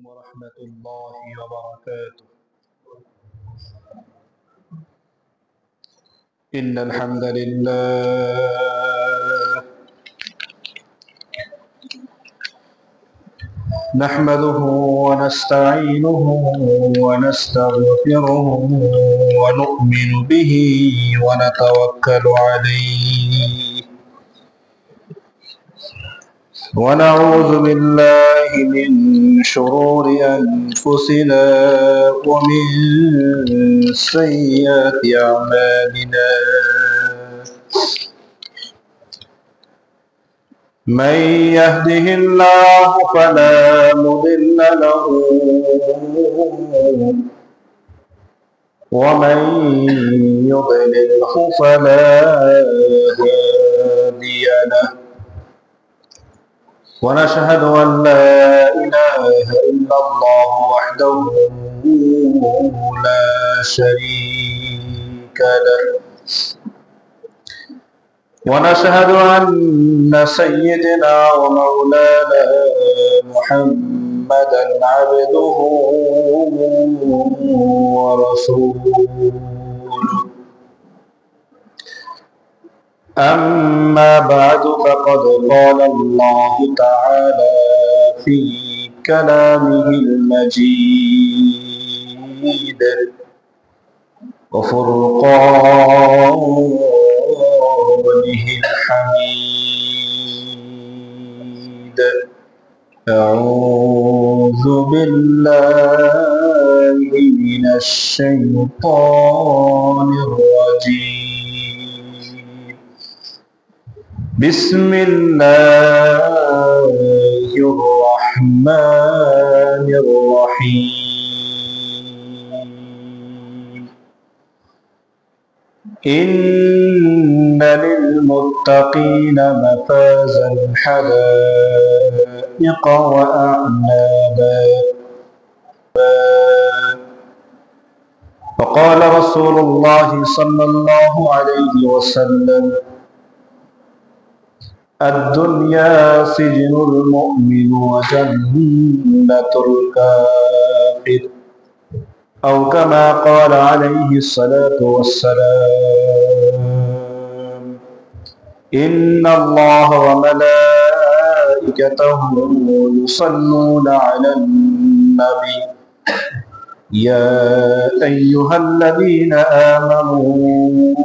ورحمة الله وبركاته. إن الحمد لله نحمده ونستعينه ونستغفره ونؤمن به ونتوكل عليه ونعوذ بالله من شرور أنفسنا ومن سيئات أعمالنا من يهده الله فلا مضل له ومن يضلله فلا هادي له ونشهد أن لا إله إلا الله وحده لا شريك له ونشهد أن سيدنا ومولانا محمدا عبده ورسوله أما بعد فقد قال الله تعالى في كلامه المجيد وفرقانه الحميد أعوذ بالله من الشيطان الرجيم بسم الله الرحمن الرحيم إن للمتقين مفازا حدائق وأعنابا وقال رسول الله صلى الله عليه وسلم الدنيا سجن المؤمن وجنة الكافر أو كما قال عليه الصلاة والسلام إن الله وملائكته يصلون على النبي يا أيها الذين آمنوا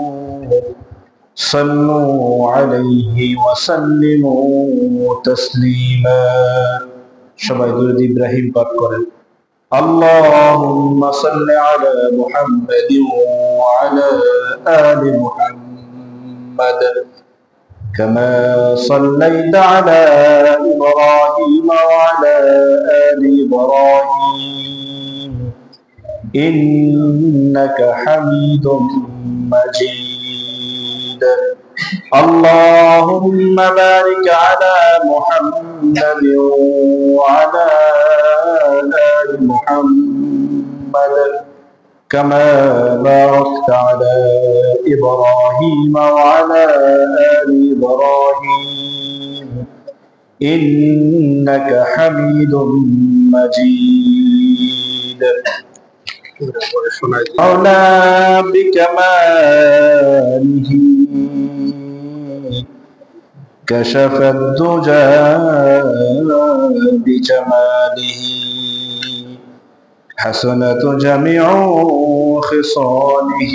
صلوا عليه وسلموا تسليما সবাই দুরূদ ইব্রাহিম পাঠ করেন اللهم صل على محمد وعلى آل محمد كما صليت على إبراهيم وعلى آل إبراهيم إنك حميد مجيد اللهم بارك على محمد وعلى آل محمد كما باركت على إبراهيم وعلى آل إبراهيم إنك حميد مجيد أولى بكماله كشف الدجى بجماله حسنة جميع خصاله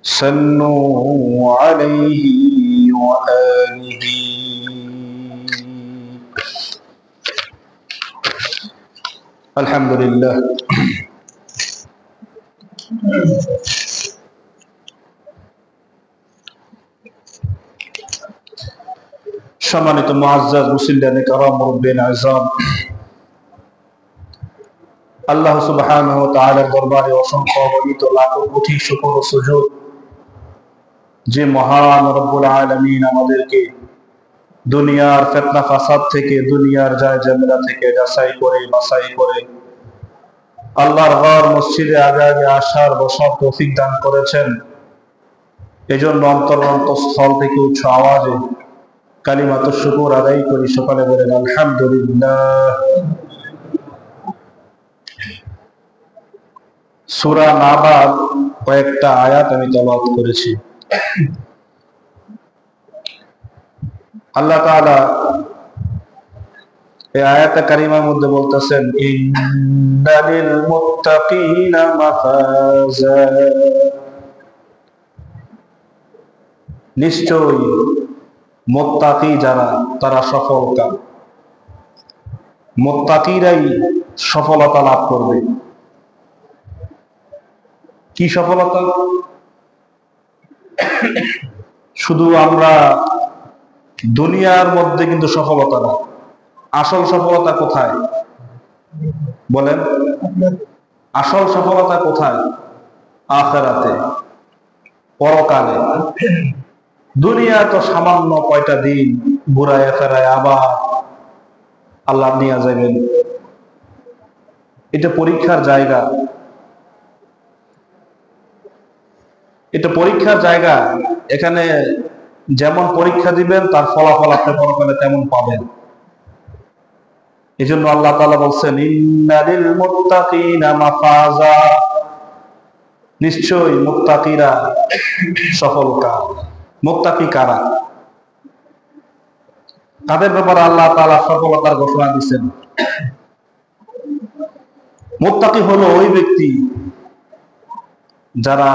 صلوا عليه وآله الحمد لله সম্মানিত মুআজ্জাজ মুসল্লিয়ানে কেরাম মুরব্বিয়ানে আযম আল্লাহ সুবহানাহু ওয়া তাআলার দরবারে অসংখ্য অগণিত লাখো কোটি শুকর ও সুজুদ যে মহান রব্বুল আলামিন আমাদেরকে দুনিয়ার ফিতনা ফাসাদ থেকে দুনিয়ার যায় ঝামেলা থেকে বাছাই করে আল্লাহর ঘর মসজিদে আগে আসার বসার তৌফিক দান করেছেন। এজন্য অন্তরস্থল থেকে উচ্চ আওয়াজে কালিমাতুশ শুকর আদায় করি, সকালে বলেন আলহামদুলিল্লাহ। সূরা নাবার কয়েকটা আয়াত আমি তেলাওয়াত করেছি। আল্লাহ তাআলা এই আয়াতে কারিমার মধ্যে বলতেছেন, ইন্নালিল মুত্তাকিনা মাফাজা, নিশ্চয়ই মুত্তাকি যারা তারা সফলকাম, মুত্তাকিরাই সফলতা লাভ করবে। কি সফলতা? শুধু আমরা দুনিয়ার মধ্যে কিন্তু সফলতা না, আসল সফলতা কোথায় বলেন? আসল সফলতা কোথায়? আখিরাতে, পরকালে। দুনিয়া তো সামান্য কয়টা দিন, ঘুরায় ফেরায় আবার আল্লাহ নিয়ে যাবেন। এটা পরীক্ষার জায়গা, এটা পরীক্ষার জায়গা। এখানে যেমন পরীক্ষা দিবেন তার ফলাফল আপনি পরকালে তেমন পাবেন। এই জন্য আল্লাহ তাআলা বলছেন, ইন্নালিল মুত্তাকিনা মাফাজা, নিশ্চয়ই মুত্তাকিরা সফলকাম। মুত্তাকি কারা? তাদের ব্যাপারে আল্লাহ তাআলা সফলতার ঘোষণা দিচ্ছেন। মুত্তাকি হলো ওই ব্যক্তি যারা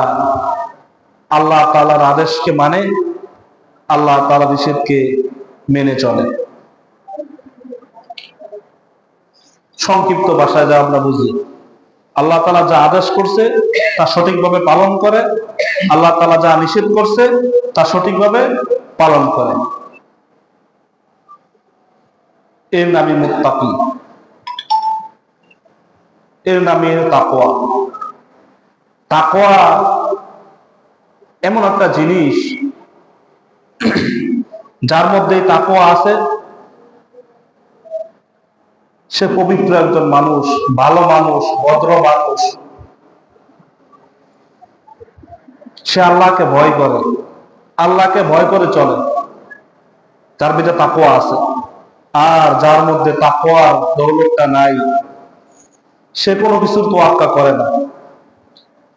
আল্লাহ তাআলার আদেশকে মানে, আল্লাহ তাআলার নিষেধকে মেনে চলে। সংক্ষিপ্ত ভাষায় যা আমরা বুঝি, আল্লাহ তাআলা যা আদেশ করছে তা সঠিকভাবে পালন করে, আল্লাহ তাআলা যা নিষেধ করছে তা সঠিকভাবে পালন করে। এর নামই মুত্তাকি, এর নামই তাকওয়া। তাকওয়া এমন একটা জিনিস, যার মধ্যে তাকওয়া আছে সে পবিত্র একজন মানুষ, ভালো মানুষ, ভদ্র মানুষ। সে আল্লাহকে ভয় করে, আল্লাহকে ভয় করে চলে, যার ভিতরে তাকওয়া আছে। আর যার মধ্যে তাকওয়ার দৌলতটা নাই, সে কোনো কিছুর তোয়াক্কা করে না,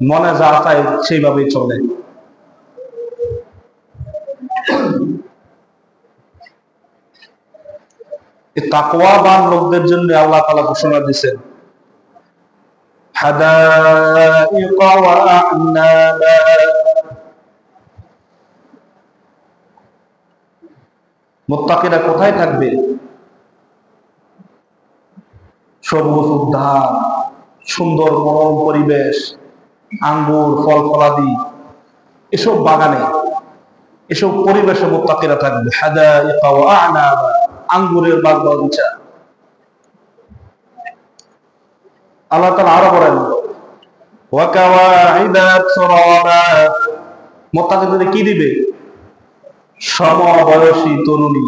মনে যা চায় সেইভাবেই চলে। এই তাকওয়াবান লোকদের জন্য আল্লাহ তাআলা ঘোষণা দিয়েছেন, হাদাইকা ওয়া আ'নাবা, মুত্তাকিরা কোথায় থাকবে? সবুজ উদ্যান, সুন্দর মনোরম পরিবেশ, আঙ্গুর, ফল ফলাদি, এসব বাগানে, এসব পরিবেশে মুত্তাকিরা থাকবে। হাদাইকা ওয়া আ'নাবা, আঙ্গুরের বাগ বাগিচা। আল্লাহ তাআলা আরো বলেন, ওয়া কাওয়াইবা আতরাবা, মুত্তাকিদের কি দিবে? সমবয়সী তরুণী,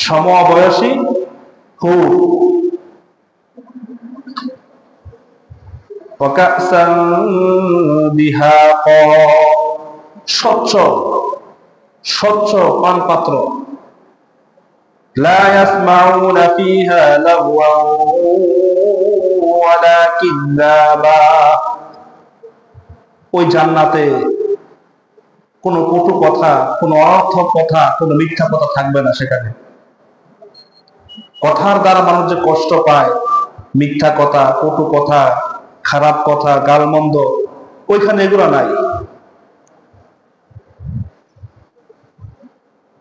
সমবয়সী হুর। ওয়া কাসান দিহাকা, স্বচ্ছ স্বচ্ছ পানপাত্র। লা ইয়াসমাউনা ফিহা লাগওয়ান ওয়ালা কিযাবা, ওই জান্নাতে কোনো কটু কথা, কোনো অনর্থক কথা, কোনো মিথ্যা কথা থাকবে না। সেখানে কথার দ্বারা মানুষ যে কষ্ট পায়, মিথ্যা কথা, কটু কথা, খারাপ কথা, গালমন্দ, ওইখানে এগুলো নাই।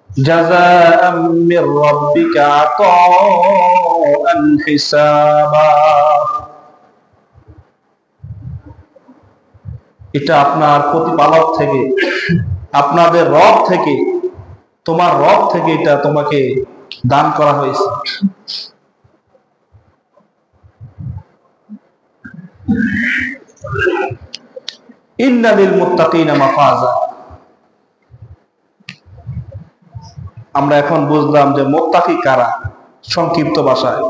জাযাআম মির রাব্বিকা আতাআন হিসাবা, এটা আপনার প্রতিপালক থেকে, আপনাদের রব থেকে, তোমার রব থেকে এটা তোমাকে দান করা হয়েছে। ইন্নালিল মুত্তাকিনা মাফাজা। আমরা এখন বুঝলাম যে মুত্তাকি কারা। সংক্ষিপ্ত ভাষায়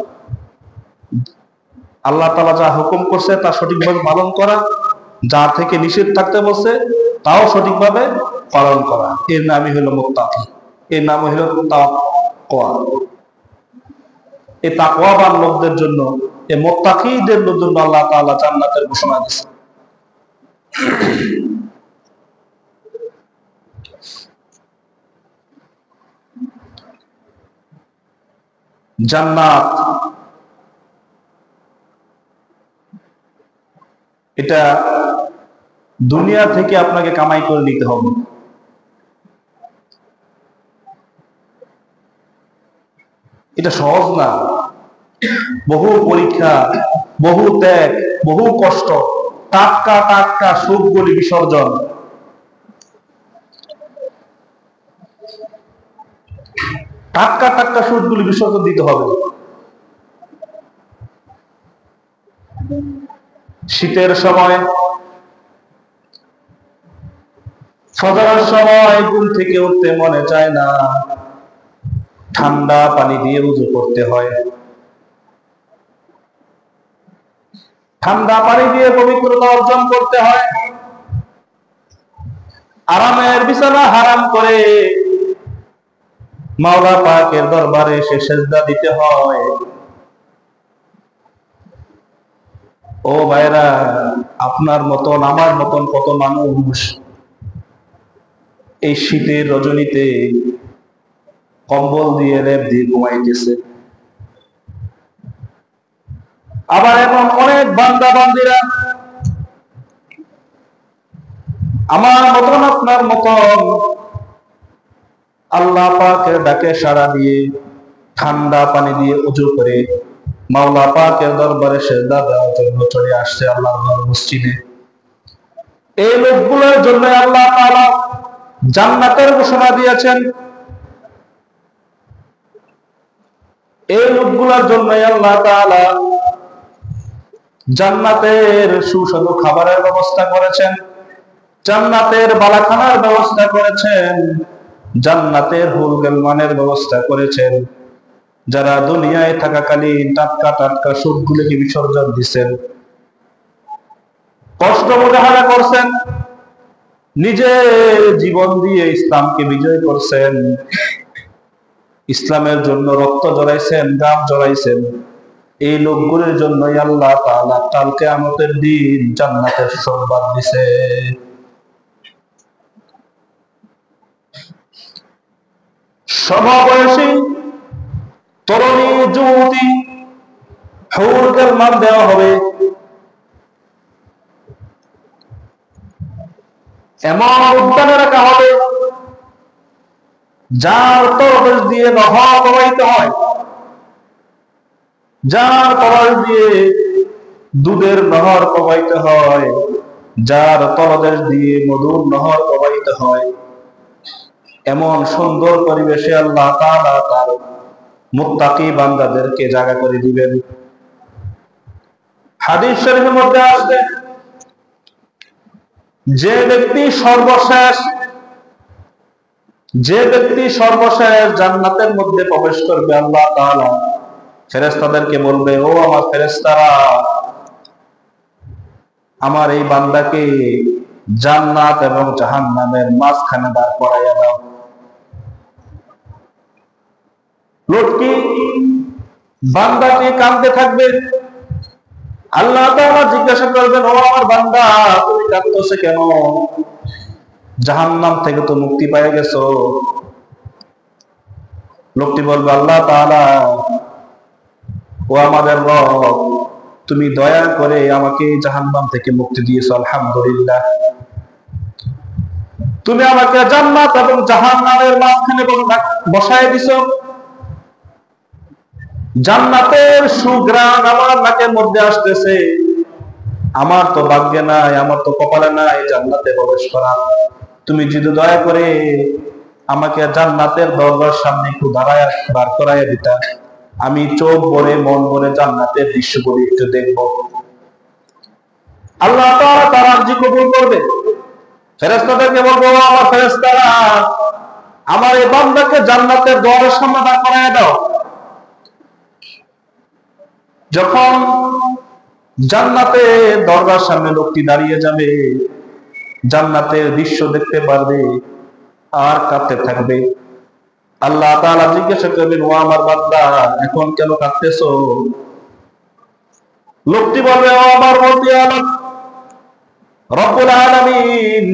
আল্লাহ তাআলা যা হুকুম করছে তা সঠিকভাবে পালন করা, যার থেকে নিষেধ থাকতে বলছে তাও সঠিকভাবে পালন করা, এর নামই হলো মুত্তাকি, এর নাম হলো তাকওয়া। এই তাকওয়াবান লোকদের জন্য, এই মুত্তাকিদের জন্য আল্লাহ তাআলা জান্নাতের ঘোষণা দিয়েছে। জান্নাত এটা দুনিয়া থেকে আপনাকে কামাই করে নিতে হবে। এটা সহজ না, বহু পরীক্ষা, বহু ত্যাগ, বহু কষ্ট, টাটকা টাটকা সুখগুলি বিসর্জন। টাটকা টাটকা সুখগুলি বিসর্জন দিতে হবে। শীতের সময় ফজরের সময় ঘুম থেকে উঠতে মনে চায় না, ঠান্ডা পানি দিয়ে উযু করতে হয়, ঠান্ডা পানি দিয়ে পবিত্রতা অর্জন করতে হয়, আরামের বিছানা হারাম করে মাওলা পাকের দরবারে এসে সেজদা দিতে হয়। ও ভাইরা, আপনার মতন আমার মতন কত মানুষ এই শীতের রজনীতে কম্বল দিয়ে লেপ দিয়ে ঘুমাইতেছে। আবার এখন অনেক বান্দা বান্দিরা আমার মতন আপনার মতন আল্লাহ পাকের ডাকে সাড়া দিয়ে ঠান্ডা পানি দিয়ে উযু করে মাওলা পাকের দরবারে সিজদা দেওয়ার জন্য চলে আসছে আল্লাহর মসজিদে। এই লোকগুলোর জন্য আল্লাহ তাআলা জান্নাতের ঘোষণা দিয়েছেন। এই লোকগুলোর জন্য আল্লাহ তাআলা জান্নাতের সুস্বাদু খাবারের ব্যবস্থা করেছেন, জান্নাতের বালাখানার ব্যবস্থা করেছেন, জান্নাতের হুর গেলমানের ব্যবস্থা করেছেন। যারা দুনিয়ায় থাকাকালীন টাটকা টাটকা সুখগুলিকে বিসর্জন দিচ্ছেন, কষ্ট মুজাহারা করছেন, নিজে জীবন দিয়ে ইসলামকে বিজয় করছেন, ইসলামের জন্য রক্ত জড়াইছেন, গাম জড়াইছেন, এই লোকগুলির জন্যই আল্লাহ তাআলা কাল কিয়ামতের দিন জান্নাতের সংবাদ দিছে। সমবয়সী তরুণী যুবতী হুরদের মান দেওয়া হবে। এমন উদ্যানে রাখা হবে যার তলদেশ দিয়ে নহর প্রবাহিত হয়, যার তলদেশ দিয়ে দুধের নহর প্রবাহিত হয়, যার তলদেশ দিয়ে মধুর নহর প্রবাহিত হয়। এমন সুন্দর পরিবেশে আল্লাহ তাআলা তার মুত্তাকি বান্দাদেরকে জায়গা করে দিবেন। হাদিস শরীফের মধ্যে আসছে, যে ব্যক্তি সর্বশেষ জান্নাতের মধ্যে প্রবেশ করবে, আল্লাহ তাআলা ফেরেশতাদেরকে বলবে, ও আমার ফেরেশতারা, আমার এই বান্দাকে জান্নাত এবং জাহান্নামের মাঝখানে দাঁড় করাইয়া দাও। লোকটি বান্দাটি কাঁদতে থাকবে। আল্লাহ তাআলা জিজ্ঞাসা করবেন, ও আমার বান্দা, তুমি কাঁদতেছো কেন? জাহান্নাম থেকে তো মুক্তি পেয়ে গেছো। লোকটি বলবে, আল্লাহ তাআলা, ও আমাদের রব, তুমি দয়া করে আমাকে জাহান্নাম থেকে মুক্তি দিয়েছো, আলহামদুলিল্লাহ। তুমি আমাকে জান্নাত এবং জাহান্নামের মাঝখানে বসায় দিছো। জান্নাতের সুঘ্রাণ আমার নাকের মধ্যে আসতেছে। আমার তো ভাগ্যে নাই, আমার তো কপালে নাই জান্নাতে প্রবেশ করা। তুমি যদি দয়া করে আমাকে জান্নাতের দরজার সামনে একটু দাঁড় করাইয়া দিতা, আমি চোখ ভরে মন ভরে জান্নাতের দৃশ্যগুলি একটু দেখব। আল্লাহ তাআলা তার আরজি কবুল করবে। ফেরেশতাদেরকে বলবো, আমার ফেরেশতারা, আমার এই বান্দাকে জান্নাতের দ্বারের সামনে দাঁড় করাইয়া দাও। যখন জান্নাতের দরজার সামনে লোকটি দাঁড়িয়ে যাবে, জান্নাতের দৃশ্য দেখতে পারবে আর কাঁদতে থাকবে। আল্লাহ তাআলা জিজ্ঞাসা করবেন, ও আমার বান্দা, এখন কেন কাঁদতেছো? লোকটি বলবে, ও আমার মতিয়ালক রব্বুল আলামিন,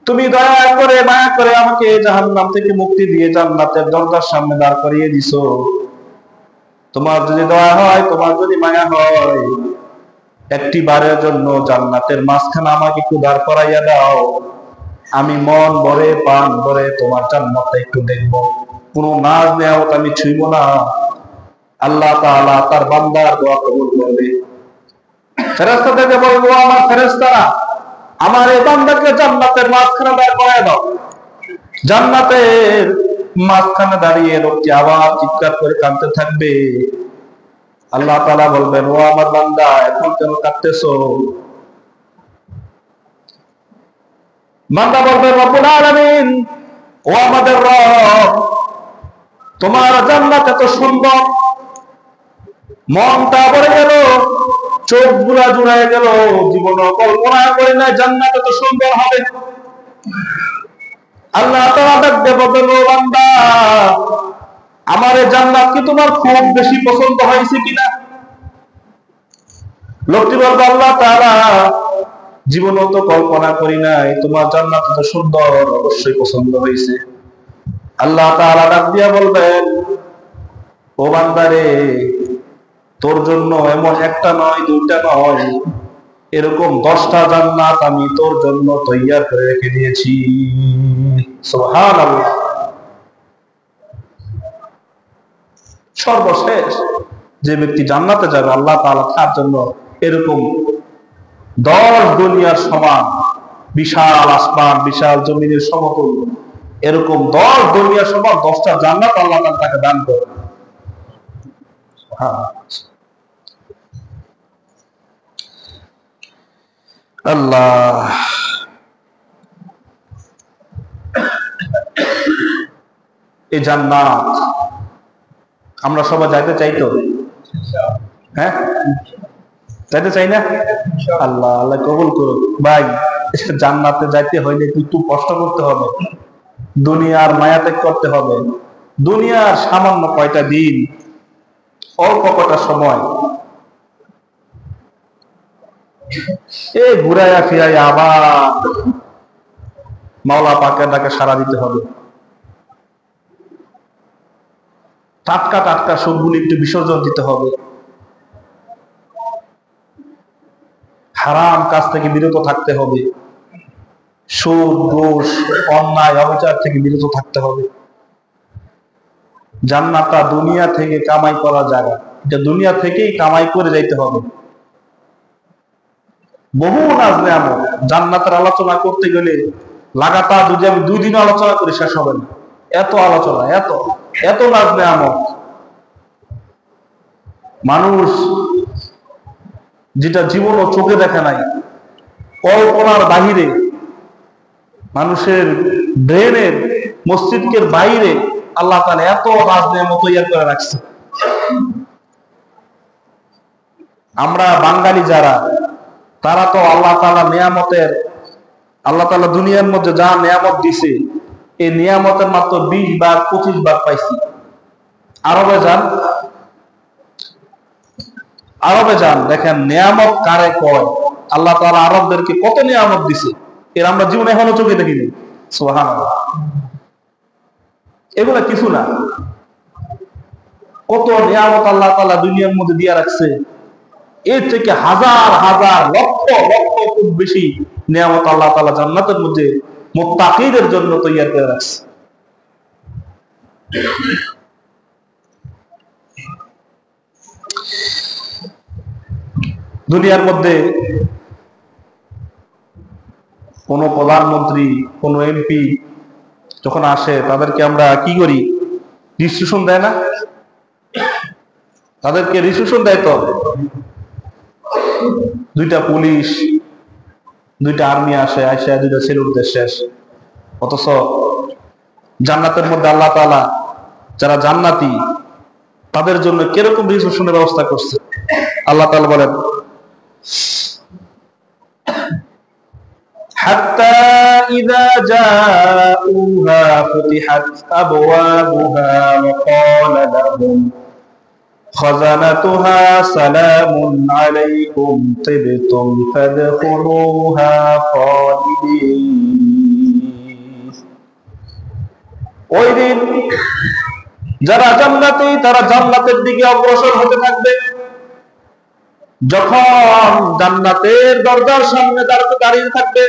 তুমি দয়া করে মায়া করে আমাকে জাহান্নাম থেকে মুক্তি দিয়ে জান্নাতের দরজার সামনে দাঁড় করিয়ে দিছো। তোমার যদি দয়া হয়, তোমার যদি মায়া হয়, একটি বারের জন্য জান্নাতের মাঝখানে আমাকে একটু দাঁড় করাইয়া দাও, আমি মন ভরে প্রাণ ভরে তোমার জান্নাতটা একটু দেখবো। কোনো নাজ নেয়ামত আমি ছুঁইব না। আল্লাহ তাআলা তার বান্দার দোয়া কবুল করবে। ফেরেশতাদেরকে বলবো, আমার ফেরেশতারা, আমার এই বান্দাকে জান্নাতের মাঝখানে দাঁড় করায় দাও। জান্নাতের মাঝখানে দাঁড়িয়ে লোকটি আবার চিৎকার করে কাঁদতে থাকবে। আল্লাহ তাআলা বলবেন, ও আমার বান্দা, এখন কেন কাঁদতেছো? বান্দা বলবে, রব্বুল আলামিন, ও আমাদের রব, তোমার জান্নাত এত সুন্দর, মনটা ভরে গেল, চোখ গুলা জুড়ায় গেল, জীবনে কল্পনা করি না জান্নাত এত সুন্দর হবে। আল্লাহ তাআলা ডাকতে বলবেন, ও বান্দা, আমার এই জান্নাত কি তোমার খুব বেশি পছন্দ হয়েছে কিনা? লোকটি বলবে, আল্লাহ তাআলা, জীবনে তো কল্পনা করি নাই, তোমার জান্নাত এত সুন্দর, অবশ্যই পছন্দ হয়েছে। আল্লাহ তাআলা ডাক দিয়া বলবেন, ও বান্দারে, তোর জন্য এমন একটা নয়, দুইটা নয়, এরকম 10টা জান্নাত আমি তোর জন্য তৈয়ার করে রেখে দিয়েছি। সুবহানাল্লাহ। সর্বশেষ যে ব্যক্তি জান্নাতে যাবে, আল্লাহ তাআলা তার জন্য এরকম 10 দুনিয়ার সমান বিশাল আসমান, বিশাল জমিনের সমতুল্য, এরকম 10 দুনিয়ার সমান 10টা জান্নাত আল্লাহ তাআলা তাকে দান করবে। আল্লাহ, এই জান্নাত আমরা সবাই যাইতে চাই তো? হ্যাঁ, যাইতে চাই না? আল্লাহ আল্লাহ কবুল করুক। ভাই, জান্নাতে যাইতে হইলে একটু কষ্ট করতে হবে, দুনিয়ার মায়া ত্যাগ করতে হবে। দুনিয়ার সামান্য কয়টা দিন, অল্প কয়টা সময়, এই ঘুরাইয়া ফিরাইয়া আবার মাওলা পাকের ডাকে সাড়া দিতে হবে। টাটকা টাটকা সুখগুলি একটু বিসর্জন দিতে হবে। হারাম কাজ থেকে বিরত থাকতে হবে। সুদ, দোষ, অন্যায়, অবিচার থেকে বিরত থাকতে হবে। জান্নাতটা দুনিয়া থেকে কামাই করা জায়গা, এটা দুনিয়া থেকেই কামাই করে যাইতে হবে। বহু নাজ নেয়ামত, জান্নাতের আলোচনা করতে গেলে লাগাতার যদি আমি 2 দিন আলোচনা করি শেষ হবে না। এত আলোচনা, এত এত নাজ নেয়ামত। মানুষ যেটা জীবন ও চোখে দেখে নাই, কল্পনার বাহিরে, মানুষের ব্রেনের মস্তিষ্কের বাইরে আল্লাহ তাআলা এত নাজ নেয়ামত তৈরি করে রাখছে। আমরা বাঙালি যারা, তারা তো আল্লাহ তাআলা নিয়ামতের, আল্লাহ তাআলা দুনিয়ার মধ্যে যা নিয়ামত দিছে, এই নিয়ামতের মাত্র 20 ভাগ 25 ভাগ পাইছি। আরবে যান, আরবে যান, দেখেন নিয়ামত কারে কয়। আল্লাহ তাআলা আরবদেরকে কত নিয়ামত দিছে, এর আমরা জীবনে এখনো চোখে দেখিনি। সুবহানাল্লাহ। এগুলা কিছু না, কত নিয়ামত আল্লাহ তাআলা দুনিয়ার মধ্যে দিয়ে রাখছে। এর থেকে হাজার হাজার লক্ষ লক্ষ খুব বেশি নিয়ামত আল্লাহ তাআলা জান্নাতের মধ্যে মুত্তাকিদের জন্য তৈরি করে রাখছে। দুনিয়ার মধ্যে কোন প্রধানমন্ত্রী, কোন এমপি যখন আসে, তাদেরকে আমরা কি করি? রিসিপশন দেয় না? তাদেরকে রিসিপশন দেয় তো, 2টা পুলিশ, 2টা আর্মি আসে, আইসা 2টা সেলুট দেয়, শেষ। অথচ জান্নাতের মধ্যে আল্লাহ তাআলা যারা জান্নাতি, তাদের জন্য কিরকম রিসিপশনের ব্যবস্থা করছে। আল্লাহ তাআলা বলেন, حتى إذا جاءوها فتحت أبوابها وقال لهم خزنتها سلام عليكم طبتم فادخلوها خالدين ওই দিন যারা জান্নাতি তারা জান্নাতের দিকে অগ্রসর হতে থাকবে। যখন জান্নাতের দরজার সামনে দাঁড়িয়ে থাকবে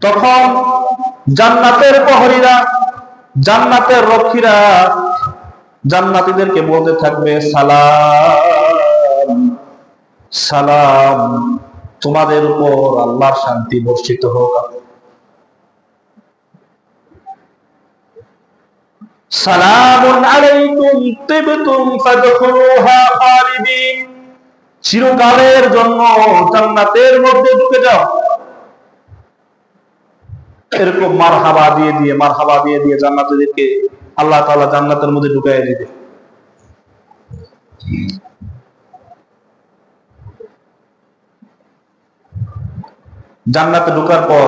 তখন জান্নাতের প্রহরীরা, জান্নাতের রক্ষীরা জান্নাতীদেরকে বলতে থাকবে সালাম সালাম, তোমাদের উপর আল্লাহর শান্তি বর্ষিত হোক। সালামুন আলাইকুম তিবতুম ফাদখুলুহা খালিদিন, চিরকালের জন্য জান্নাতের মধ্যে ঢুকে যাও। এরকম মারহাবা দিয়ে দিয়ে জান্নাতীদেরকে আল্লাহ তাআলা জান্নাতের মধ্যে ঢুকাইয়া দিবে। জান্নাতে ঢোকার পর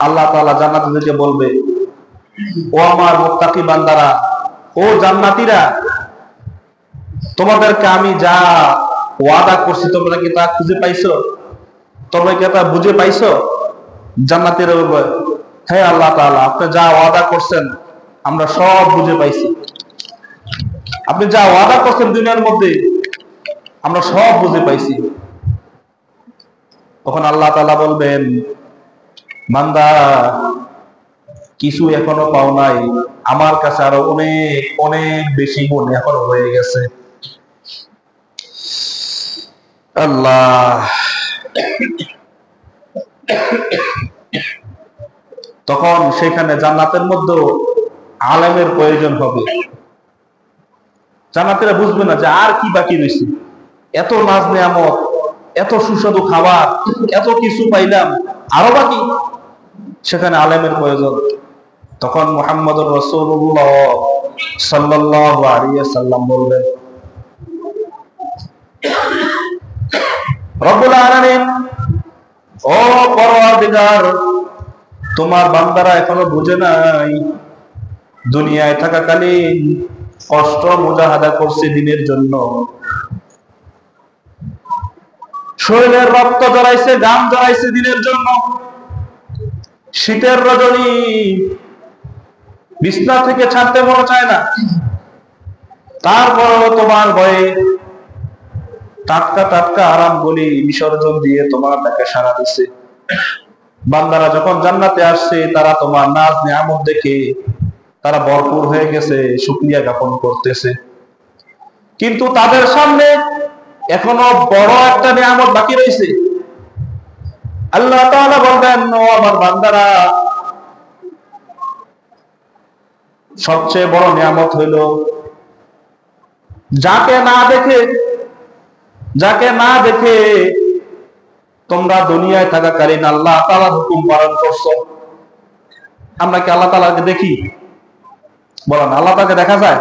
আল্লাহ তাআলা জান্নাতীদেরকে বলবে, ও আমার মুত্তাকি বান্দারা, ও জান্নাতীরা, তোমাদেরকে আমি যা ওয়াদা করছি তোমরা কি তা খুঁজে পাইছো? তোমরা কি তা বুঝে পাইছো? জান্নাতীরা বলবে, হ্যাঁ আল্লাহ তাআলা, আপনি যা ওয়াদা করছেন আমরা সব বুঝে পাইছি। আপনি যা ওয়াদা করছেন দুনিয়ার মধ্যে আমরা সব বুঝে পাইছি। তখন আল্লাহ তাআলা বলবেন, বান্দা কিছু এখনো পাও নাই, আমার কাছে আরো অনেক অনেক বেশি গুণ এখনো হয়ে গেছে। আল্লাহ, তখন সেখানে জান্নাতের মধ্যে আলেমের প্রয়োজন হবে। জান্নাতীরা বুঝবে না যে আর কি বাকি রয়েছে, এত নাজ নেয়ামত, এত সুস্বাদু খাবার, এত কিছু পাইলাম, আরো বাকি। সেখানে আলেমের প্রয়োজন। তখন মুহাম্মদুর রাসূলুল্লাহ সাল্লাল্লাহু আলাইহি ওয়াসাল্লাম বলবেন, রব্বুল আলামিন, ও পরওয়ারদিগার, তোমার বান্দারা এখনো বুঝে নাই, দুনিয়ায় থাকাকালীন কষ্ট মুজাহাদা করছে দিনের জন্য, শরীরের রক্ত জড়াইছে, ঘাম জড়াইছে দিনের জন্য। শীতের রজনী বিছনা থেকে ছাড়তে মনে চায় না, তারপরও তোমার ভয়ে টাটকা টাটকা আরাম বলি বিসর্জন দিয়ে তোমার ডাকে সাড়া দিছে। বান্দারা যখন জান্নাতে আসছে তারা তোমার নাজ নিয়ামত দেখে তারা ভরপুর হয়ে গেছে, শুকরিয়া জ্ঞাপন করতেছে। কিন্তু তাদের সামনে এখনো বড় একটা নিয়ামত বাকি রয়েছে। আল্লাহ তাআলা বলবেন, ও আমার বান্দারা, সবচেয়ে বড় নিয়ামত হইল যাকে না দেখে তোমরা দুনিয়ায় থাকাকালীন আল্লাহ তাআলার হুকুম পালন করছো। আমরা কি আল্লাহ তাআলাকে দেখি? বলেন, আল্লাহ তাআলাকে দেখা যায়?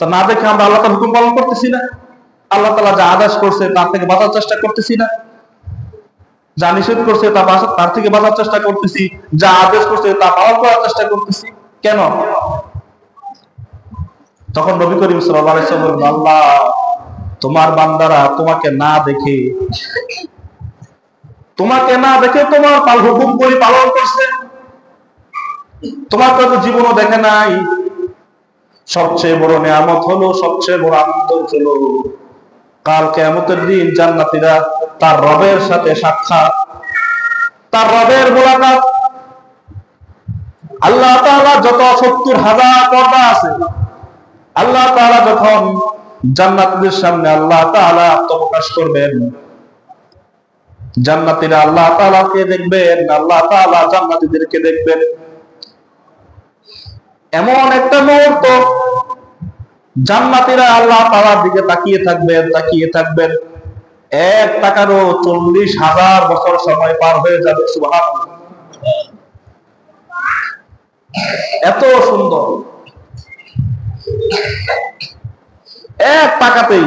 তো না দেখে আমরা আল্লাহ তাআলার হুকুম পালন করতেছি না? আল্লাহ তাআলা যা আদেশ করছে তার থেকে বাঁচার চেষ্টা করতেছি না? যা নিষেধ করছে তার থেকে বাঁচার চেষ্টা করতেছি, যা আদেশ করছে তা পালন করার চেষ্টা করতেছি। কেন? তখন নবী করিম সাল্লাল্লাহু আলাইহি ওয়াসাল্লাম বলেন, আল্লাহ, তোমার বান্দারা তোমাকে না দেখে তোমার হুকুম করে পালন করছে, তোমার তো জীবনও দেখে নাই। সবচেয়ে বড় নিয়ামত হলো, সবচেয়ে বড় আনন্দ হলো কাল কিয়ামতের দিন জান্নাতীরা তার রবের সাথে সাক্ষাৎ, তার রবের মুলাকাত। আল্লাহ তাআলা যত ৭০,০০০ পর্দা আছে, আল্লাহ তাআলা যখন জান্নাতীদের সামনে আল্লাহ তাআলা আত্মপ্রকাশ করবেন, জান্নাতীরা আল্লাহ তাআলাকে দেখবেন, আল্লাহ তাআলা জান্নাতীদেরকে দেখবেন। এমন একটা মুহূর্ত জান্নাতীরা আল্লাহ তাআলার দিকে তাকিয়ে থাকবেন, এক তাকারও ৪০,০০০ বছর সময় পার হয়ে যাবে। সুবহানাল্লাহ, এত সুন্দর। এক তাকাতেই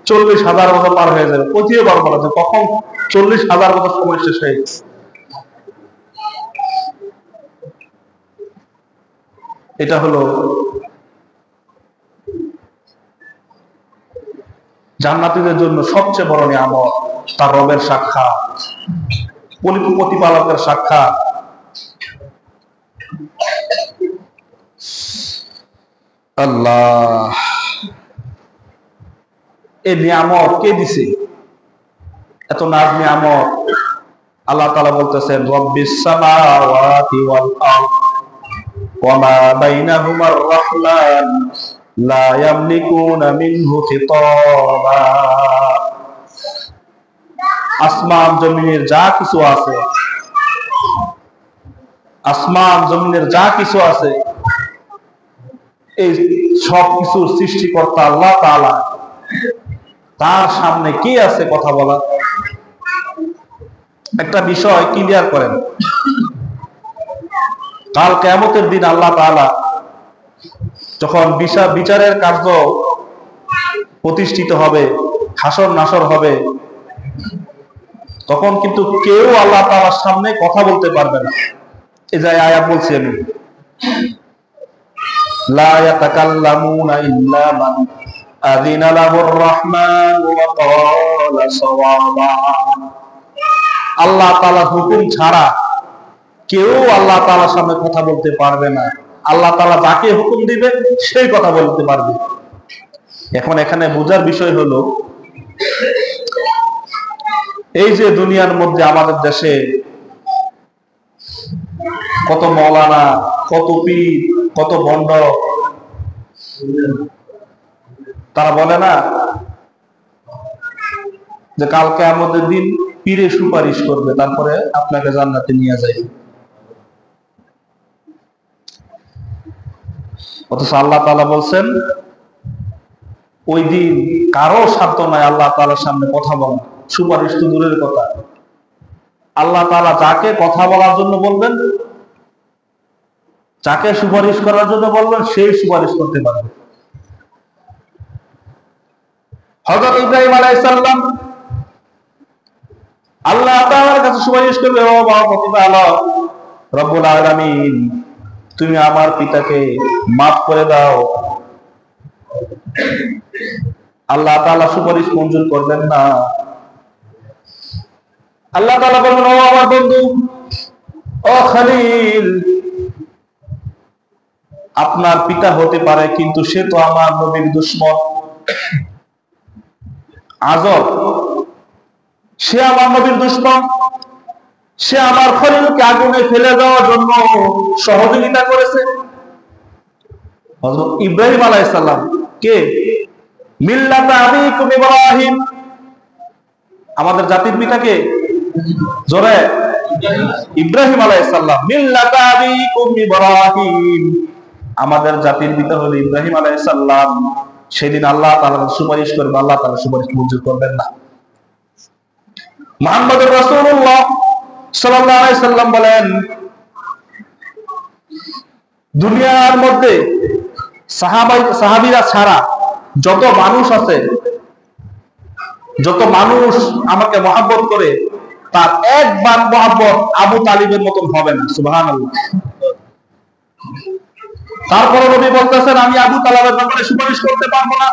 ৪০,০০০ বছর পার হয়ে যাবে। কোথাও পারবো না যে কখন ৪০,০০০ বছর সময় শেষ হয়ে গেছে। এটা হলো জান্নাতীদের জন্য সবচেয়ে বড় নিয়ামত, তার রবের সাক্ষাৎ, প্রতিপালকের সাক্ষাৎ। আল্লাহ, এই নিয়ামত কে দিছে? এত নাজ নিয়ামত আল্লাহ তাআলা বলতেছেন, রব্বিস সামাওয়াতি ওয়াল আরদ ওয়া মা বাইনাহুমার রাহমান লা ইয়ামলিকুনা মিনহু খিতাবা। আসমান জমিনের যা কিছু আছে, আসমান জমিনের যা কিছু আছে, এই সব কিছুর সৃষ্টিকর্তা আল্লাহ তাআলা, তার সামনে কে আছে কথা বলা? একটা বিষয় ক্লিয়ার করেন, কাল কিয়ামতের দিন আল্লাহ তাআলা যখন বিচারের কার্য প্রতিষ্ঠিত হবে, হাসর নাসর হবে, তখন কিন্তু কেউ আল্লাহ তাআলার সামনে কথা বলতে পারবে না। এই যে আয়াত বলছি আমি, লা ইয়াতাকাল্লামুনা ইল্লা মান আযিনা লাহুর রাহমান ওয়া ক্বালা সাওয়াবা। আল্লাহ তাআলার হুকুম ছাড়া কেউ আল্লাহ তাআলার সামনে কথা বলতে পারবে না। আল্লাহ তাআলা যাকে হুকুম দিবেন সেই কথা বলতে পারবে। এখন এখানে বোঝার বিষয় হলো, এই যে দুনিয়ার মধ্যে আমাদের দেশে কত মাওলানা, কত পীর, কত বন্ড, তারা বলে না যে কালকে আমাদের দিন পীরে সুপারিশ করবে, তারপরে আপনাকে জান্নাতে নিয়ে যাবে। অথচ আল্লাহ তাআলা বলছেন, ওই দিন কারো সাধ্য নাই আল্লাহ তাআলার সামনে কথা বলা, সুপারিশ তো দূরের কথা। আল্লাহ তাআলা যাকে কথা বলার জন্য বলবেন, যাকে সুপারিশ করার জন্য বলবেন, সেই সুপারিশ করতে পারবে। হযরত ইব্রাহিম আলাইহিস সালাম আল্লাহ তাআলার কাছে সুপারিশ করবে, ও প্রতিপালক রব্বুল আলামিন, তুমি আমার পিতাকে মাফ করে দাও। আল্লাহ তাআলা সুপারিশ মঞ্জুর করবেন না। আল্লাহ তাআলা বলবেন, ও আমার বন্ধু, ও খলিল, আপনার পিতা হতে পারে, কিন্তু সে তো আমার নবীর দুশমন। আজব, সে আমার নবীর দুশমন, সে আমার খলিলকে আগুনে ফেলে দেওয়ার জন্য সহযোগিতা করেছে। হযরত ইব্রাহিম আলাইহিস সালাম কে? মিল্লাতা আবিকুম ইব্রাহিম, আমাদের জাতির পিতা কে? জোরে, ইব্রাহিম আলাইহিস সালাম। মিল্লাতা আবিকুম ইব্রাহিম, আমাদের জাতির পিতা হলো ইব্রাহিম আলাইহিস সালাম। সেদিন আল্লাহ তাআলা সুপারিশ করবে, আল্লাহ তাআলা সুপারিশ মঞ্জুর করবেন না। মুহাম্মদুর রাসূলুল্লাহ সাল্লাল্লাহু আলাইহি সাল্লাম বলেন, দুনিয়ার মধ্যে সাহাবীরা ছাড়া যত মানুষ আছে, যত মানুষ আমাকে মহব্বত করে, তার একবার মহব্বত আবু তালিবের মতন হবে না। সুবহানাল্লাহ। তারপরে নবী বলতেছেন, আমি আবু তালিবের ব্যাপারে সুপারিশ করতে পারবো না।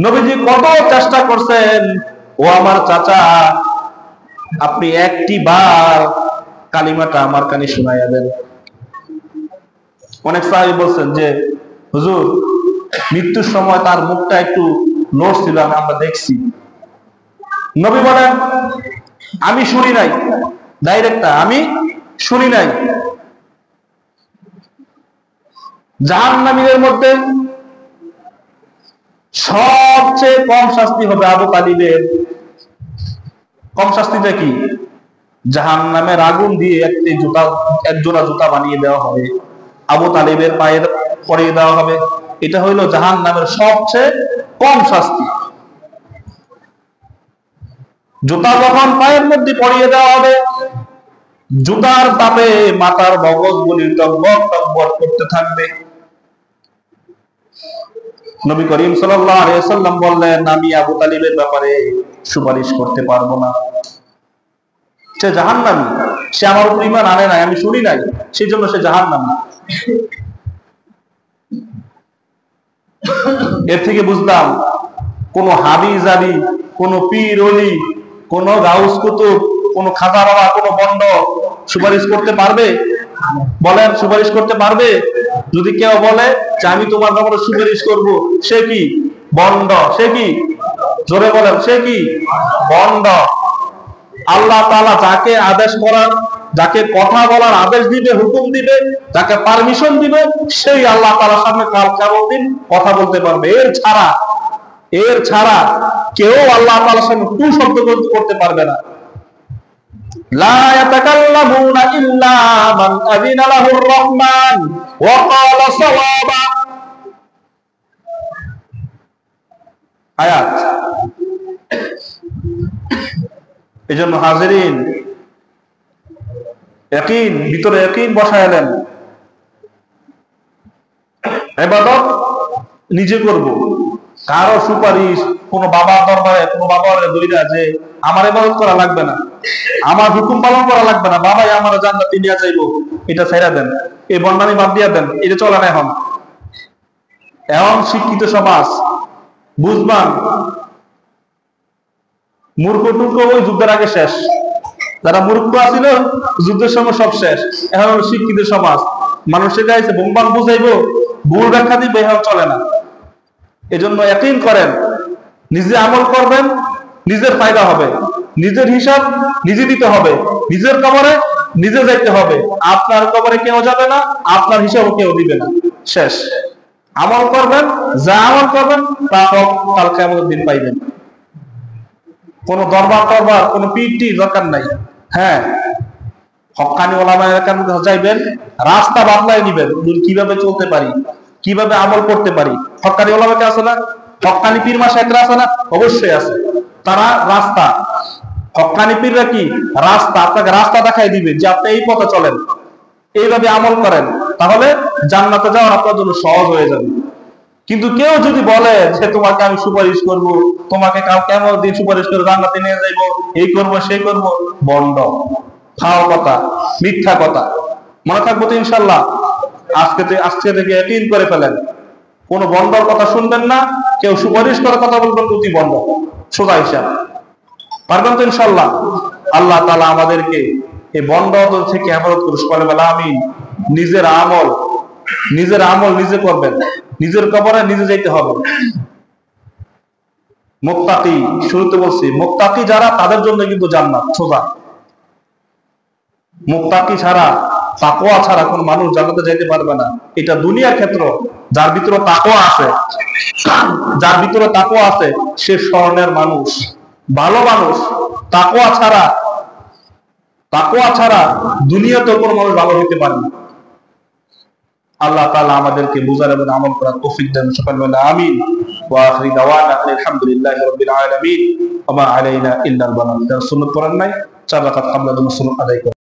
নবীজি কত চেষ্টা করছেন, ও আমার চাচা, আপনি একটি বার কালিমাটা আমার কানে শোনাইয়া দেন। অনেক সাহাবী বলছেন যে হুজুর, মৃত্যুর সময় তার মুখটা একটু নড়ছিল, আমরা দেখছি। নবী বলেন, আমি শুনি নাই, ডাইরেক্ট আমি শুনি নাই। জাহান্নামীদের মধ্যে সবচেয়ে কম শাস্তি হবে আবু তালিবের। কম শাস্তিটা কি? জাহান্নামের আগুন দিয়ে এক জোড়া জুতা বানিয়ে দেওয়া হবে, আবু তালিবের পায়ে পরিয়ে দেওয়া হবে। এটা হইল জাহান্নামের সবচেয়ে কম শাস্তি। জুতা যখন পায়ের মধ্যে পরিয়ে দেওয়া হবে, জুতার তাপে মাথার মগজগুলি টকবক টকবক করতে থাকবে। নবী করিম সাল্লাল্লাহু আলাইহি ওয়াসাল্লাম বললেন, আমি আবু তালিবের ব্যাপারে সুপারিশ করতে পারবো না। সে জাহান্নামী, সে আমার উপর ঈমান আনে নাই, আমি শুনি নাই, সেই জন্য সে জাহান্নামী। এর থেকে বুঝলাম কোন হাবি জাবি, কোন পীর ওলি, কোন গাউস কুতুব, কোন খাজা বাবা, কোন বন্ড সুপারিশ করতে পারবে? বলেন, সুপারিশ করতে পারবে? যদি কেউ বলে যে আমি তোমার ব্যাপারে সুপারিশ করব, সে কি বন্ড? সে কি? জোরে বলেন, সে কি বন্ড? আল্লাহ তাআলা যাকে আদেশ করার, যাকে কথা বলার আদেশ দিবে, হুকুম দিবে, যাকে পারমিশন দিবে, সেই আল্লাহ তাআলার সামনে কাল কিয়ামতের দিন কথা বলতে পারবে। এর ছাড়া কেউ আল্লাহ তাআলার সামনে টু শব্দ করতে পারবে না। লা ইয়াতাকাল্লামুনা ইল্লা মান আযিনা লাহুর রহমান ওয়া ক্বালা সাওয়াবা। আয়াত। এজন্য হাজিরিন, ইয়াকিন, ভিতরে ইয়াকিন বসায়ালেন। ইবাদত নিজে করব, কারো সুপারিশ, কোন বাবার দরবারে, কোন বাবার দইরা যে আমার ইবাদত করা লাগবে না, আমার হুকুম পালন করা লাগবে না, বাবাই আমার জান্নাতে নিয়ে যাইবো, এটা ছেড়ে দেন, এই বন্ডামি বাদ দিয়ে দেন। এটা চলে না এখন। এখন শিক্ষিত সমাজ, বুঝবান মূর্খ টুর্খ ওই যুদ্ধের আগে শেষ। যারা মূর্খ আছিল যুদ্ধের সময় সব শেষ। এখন শিক্ষিত সমাজ, মানুষের গাইছে বোমবাম বুঝাইবো, ভুল ব্যাখ্যা দিবে, এখন চলে না। এজন্য ইয়াকিন করেন, নিজে আমল করবেন, নিজের ফায়দা হবে, নিজের হিসাব নিজে দিতে হবে, নিজের কবরে নিজে যাইতে হবে। আপনার কবরে কেউ যাবে না, আপনার হিসাবও কেউ দিবে না। শেষ। আমল করবেন, যা আমল করবেন তা কাল কিয়ামতের দিন পাইবেন। কোন দরবার টরবার, কোন পিটি দরকার নাই। হ্যাঁ, হক্কানি ওলামায়ে কেরাম যাইবেন, রাস্তা বদলাই নিবেন, কিভাবে চলতে পারি, কিভাবে আমল করতে পারি। হক্কানি ওলামাকে আছে না, হক্কানি পীর মাশায়েখরা আছে না, অবশ্যই আছে। তারা রাস্তা, হক্কানি পীররা কি রাস্তা, আপনাকে রাস্তা দেখাই দিবে যে আপনি এই পথে চলেন, এইভাবে আমল করেন, তাহলে জান্নাতে যাওয়া আপনার জন্য সহজ হয়ে যাবে। কিন্তু কেউ যদি বলে যে তোমাকে আমি সুপারিশ করব, তোমাকে কাল কিয়ামতের দিন সুপারিশ করে জান্নাতে নিয়ে যাইবো, এই করব সেই করব, বন্ড, ফাও কথা, মিথ্যা কথা। মনে থাকবো তো ইনশাআল্লাহ? আজকে থেকে ইয়াকিন করে ফেলেন, কোন বন্ডর কথা শুনবেন না, কেউ সুপারিশ করার কথা বলবেন প্রতি বন্ড, সোজা হিসাব। পারবেন তো ইনশাআল্লাহ? আল্লাহ তাআলা আমাদেরকে এই বন্ড থেকে হেফাজত করুন। সবাই বলে আমিন। নিজের আমল নিজে করবেন, নিজের কবরে নিজে যাইতে হবে। মুত্তাকি, শুরুতে বলছি মুত্তাকি যারা, তাদের জন্য কিন্তু জান্নাত সোজা। মুত্তাকি ছাড়া, তাকওয়া ছাড়া কোন মানুষ জান্নাতে যাইতে পারবে না। এটা দুনিয়ার ক্ষেত্র। যার ভিতরে তাকওয়া আছে, সে স্বর্ণের মানুষ, ভালো মানুষ। তাকওয়া ছাড়া দুনিয়াতে কোনো মানুষ ভালো হইতে পারে না। আল্লাহ তাআলা আমাদেরকে বুঝার এবং আমল করার তৌফিক দেন। সকলে বলে আমিন। ওয়া আখিরু দাওয়ানা আলহামদুলিল্লাহি রাব্বিল আলামিন ওয়া মা আলাইনা ইল্লাল বালাগ। সুন্নাত পড়েন নাই, 4 রাকাত কাবলা সুন্নাত আদায় করেন।